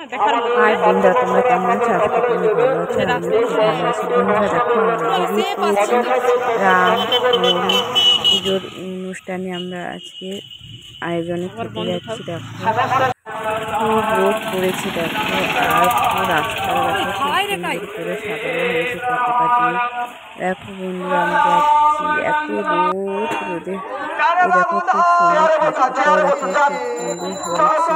আর বন্ধুরা তোমরা কেমন আছো? আজকে তুমি ভালো আছো? আমি খুব ভালো আছি বন্ধুরা। দেখো আমরা বেরিয়ে পড়েছি রাম নবমী পুজোর অনুষ্ঠানে। আমরা আজকে আয়োজনে খেতে যাচ্ছি। দেখো খুব রোদ পড়েছে, দেখো আর পুরো রাস্তা দেখো খুব সুন্দর করে সাজানো হয়েছে পতাকা দিয়ে। দেখো বন্ধুরা আমি যাচ্ছি, এত রোদে দেখো খুব সুন্দর ঠাকুরটাও দেখো খুব সুন্দর হয়েছে।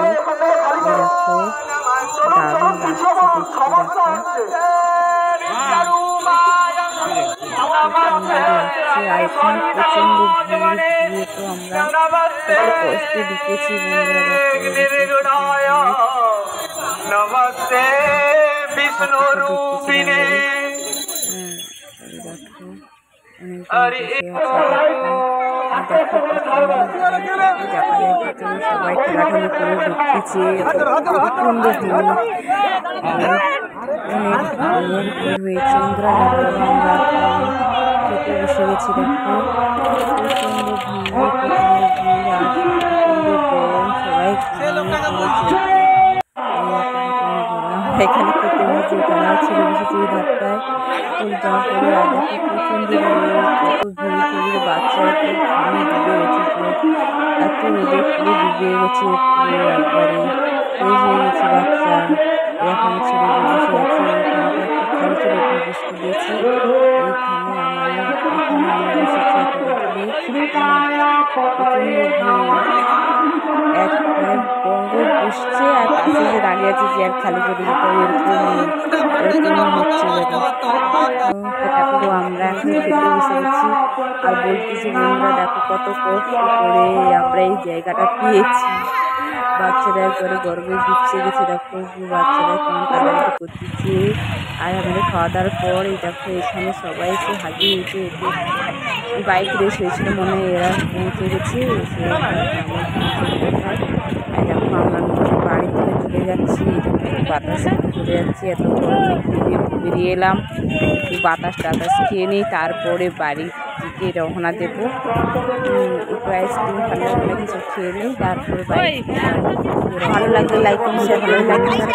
দেখো দারুণ লাগছে দেখতে। দেখো আর এখানে প্রচন্ড ভিড় দিয়ে তো আমরা কত কষ্টে ঢুকেছি বন্ধুরা। সবাই খেলাধুলো করে ঢুকতেছে, প্রচন্ড ভিড় হয়েছে বন্ধুরা। আমরা খেতে বসে গেছি। দেখো প্রচন্ড ভিড় আর গরম, সবাই এখানে খেতে বসেছি। এখানে ছেলে বসেছে ধাক্কায় ফুল জামা পরে। আর দেখো প্রচন্ড কত ভিড় বাচ্চারা খুব ঘামে ডুবে গেছে, এত রোদে পুরো ডুবে গেছে, পুরো একবারে শেষ হয়ে গেছে বাচ্চা। এরকম ছেলে বসে আছে, এখানটা একটু খালি ছিল, একটু বসতে দিয়েছি। এইখানে আমরা বসেছি এক গঙ্গল বসছে আর পাশে যে দাঁড়িয়ে আছে চেয়ার খালি করে দিতে হবে, এরকম হচ্ছে। পুরো আমরা এখন খেতে বসে গেছি আর বলতেছি বন্ধুরা দেখো কত কষ্ট করে আমরা এই জায়গাটা পেয়েছি। বাচ্চারা একবারে গর্বে ডুবছে গেছে। দেখো বাচ্চারা কেমন কাদাকাটি করতেছে। আর আমাদের খাওয়া দাওয়ার পর এই দেখো এখানে সবাই একটু হাজির হয়েছে। বাইক রেস হয়েছিল মনে হয়, এরা পৌঁছে গেছে। দেখো আমরা বাড়ি থেকে চলে যাচ্ছি, বাতাস চলে যাচ্ছি। এত গরমে বেরিয়ে এলাম, বাতাস টাতাস খেয়ে নিই, তারপরে বাড়ির দিকে রওনা দেবো। একটু আইসক্রিম ঠান্ডা ঠান্ডা কিছু খেয়ে নিই, তারপরে বাড়ি। ভালো লাগলে লাইক করুন, শেয়ার করুন।